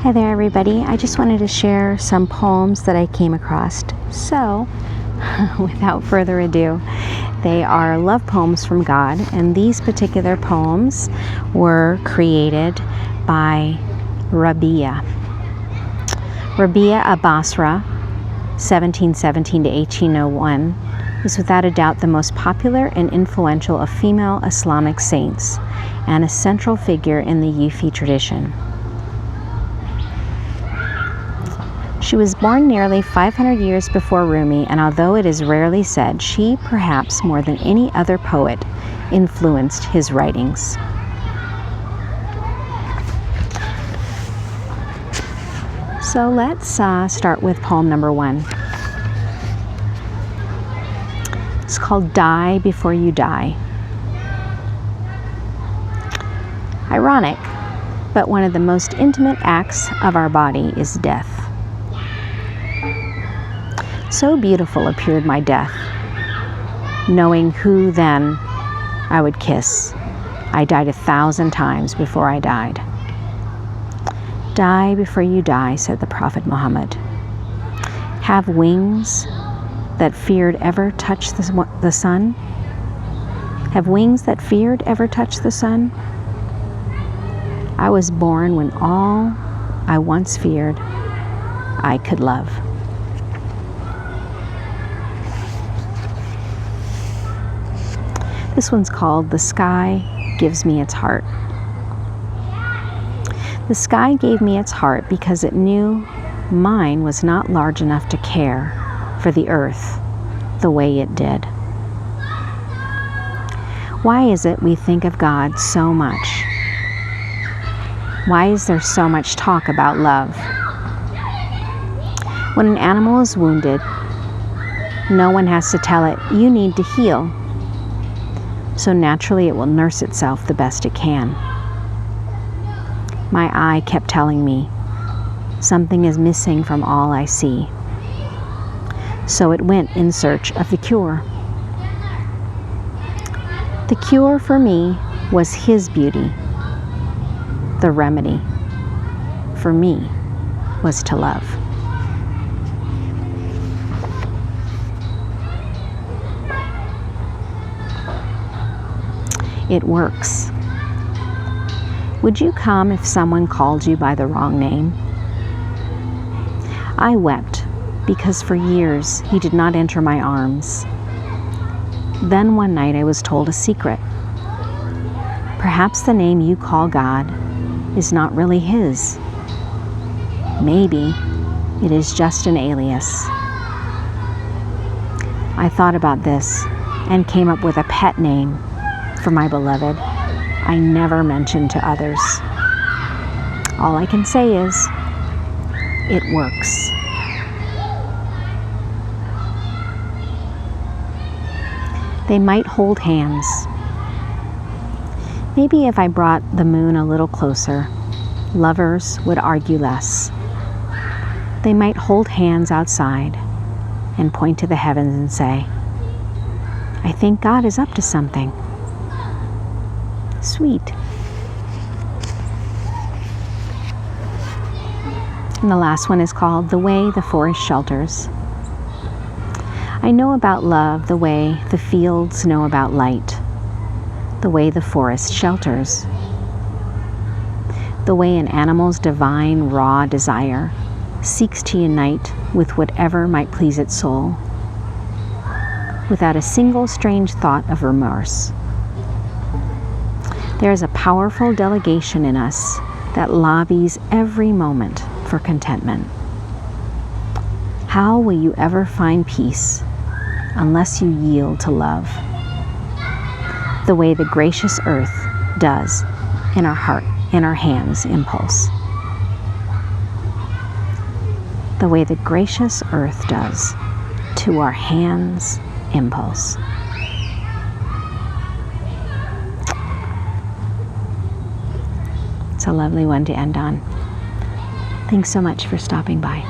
Hi there, everybody. I just wanted to share some poems that I came across. So, without further ado, they are love poems from God, and these particular poems were created by Rabia of Basra, 1717 to 1801, is without a doubt the most popular and influential of female Islamic saints and a central figure in the Yufi tradition. She was born nearly 500 years before Rumi, and although it is rarely said, she, perhaps more than any other poet, influenced his writings. So let's start with poem number 1. It's called Die Before You Die. Ironic, but one of the most intimate acts of our body is death. So beautiful appeared my death, knowing who then I would kiss. I died 1,000 times before I died. Die before you die, said the Prophet Muhammad. Have wings that feared ever touch the sun? Have wings that feared ever touch the sun? I was born when all I once feared I could love. This one's called The Sky Gives Me Its Heart. The sky gave me its heart because it knew mine was not large enough to care for the earth the way it did. Why is it we think of God so much? Why is there so much talk about love? When an animal is wounded, no one has to tell it, you need to heal. So naturally it will nurse itself the best it can. My eye kept telling me, something is missing from all I see. So it went in search of the cure. The cure for me was His beauty. The remedy for me was to love. It works. Would you come if someone called you by the wrong name? I wept because for years he did not enter my arms. Then one night I was told a secret. Perhaps the name you call God is not really His. Maybe it is just an alias. I thought about this and came up with a pet name for my beloved I never mentioned to others. All I can say is, it works. They might hold hands. Maybe if I brought the moon a little closer, lovers would argue less. They might hold hands outside and point to the heavens and say, I think God is up to something. Sweet. And the last one is called The Way the Forest Shelters. I know about love the way the fields know about light, the way the forest shelters, the way an animal's divine raw desire seeks to unite with whatever might please its soul, without a single strange thought of remorse. There is a powerful delegation in us that lobbies every moment for contentment. How will you ever find peace unless you yield to love? The way the gracious earth does in our heart, in our hands impulse. The way the gracious earth does to our hands impulse. It's a lovely one to end on. Thanks so much for stopping by.